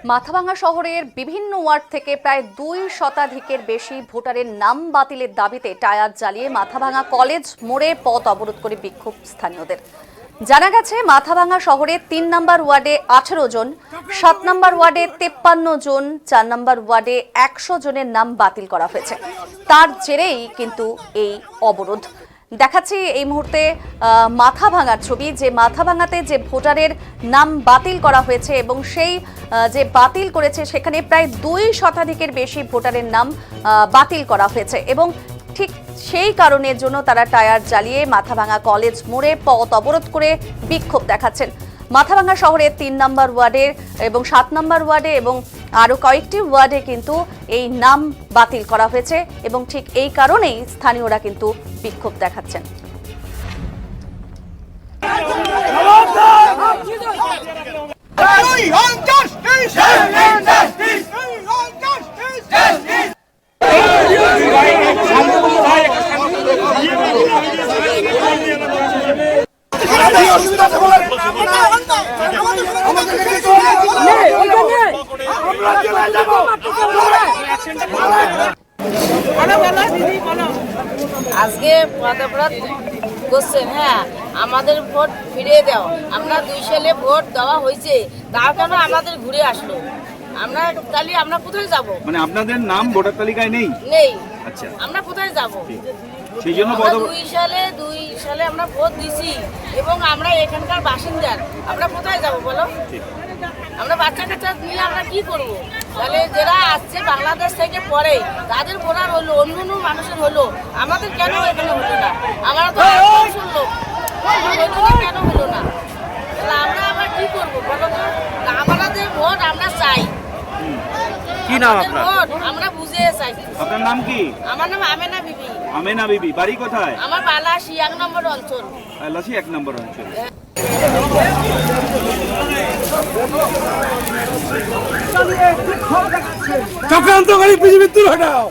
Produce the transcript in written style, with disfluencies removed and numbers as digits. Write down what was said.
মাথাভাঙা শহরের বিভিন্ন ওয়ার্ড থেকে প্রায় 2 শতাধিকের বেশি ভোটারের নাম বাতিলের দাবিতে টায়ার জ্বালিয়ে মাথাভাঙা কলেজ মোড়ে পথ অবরোধ করে বিক্ষোভ স্থানীয়দের। জানা গেছে, মাথাভাঙা শহরে 3 নম্বর ওয়ার্ডে 18 জন, 7 নম্বর ওয়ার্ডে 53 জন, 4 নম্বর ওয়ার্ডে 100 জনের নাম বাতিল করা হয়েছে। তার জেরেই কিন্তু এই অবরোধ। দেখাচ্ছি এই মুহূর্তে মাথাভাঙার ছবি, যে মাথাভাঙাতে যে ভোটারের নাম বাতিল করা হয়েছে এবং সেই যে বাতিল করেছে সেখানে প্রায় 2 শতাধিকের বেশি ভোটারের নাম বাতিল করা হয়েছে এবং ঠিক সেই কারণের জন্য তারা টায়ার জ্বালিয়ে মাথাভাঙা কলেজ মোড়ে পথ অবরোধ করে বিক্ষোভ দেখাচ্ছেন। মাথাভাঙা শহরের 3 নম্বর ওয়ার্ডের এবং 7 নম্বর ওয়ার্ডে এবং আরও কয়েকটি ওয়ার্ডে কিন্তু এই নাম বাতিল করা হয়েছে এবং ঠিক এই কারণেই স্থানীয়রা কিন্তু বিক্ষোভ দেখাচ্ছেন। আজকে পদপ্রদ করছেন, হ্যাঁ আমাদের ভোট ফিরিয়ে দাও। আমরা 2 সালে ভোট দেওয়া হয়েছে, তার কারণে আমাদের ঘুরে আসলো। আমরা তাহলে আমরা কোথায় যাব? মানে আপনাদের নাম ভোটার তালিকায় নেই? নেই। আচ্ছা, আমরা কোথায় যাব? সেই জন্য 2 সালে আমরা ভোট দিছি এবং আমরা এখানকার বাসিন্দা, আমরা কোথায় যাব বলো? আমরা বাচ্চা কাচ্চা নিয়ে আমরা কি করব? তাহলে যারা আসছে বাংলাদেশ থেকে পরে তাদের ভোটার হলো, অন্য অন্য মানুষের হলো, আমাদের কেন এখানে হলো না? আমরা তো শুনলো কেন হলো না? তাহলে আমরা আবার কি করবো বলো তো? আমাদের ভোট আমরা চাই। কি নাম আপনার? ভোট আমরা বুঝে চাই। আপনার নাম কি? আমার নাম আমেনা বিবি। আমেনা বিবি, বাড়ি কোথায়? আমার বালাসি 1 নম্বর অঞ্চল। বালাসি 1 নম্বর অঞ্চল। চক্রান্তকারী পৃথিবীর দূর হটাও।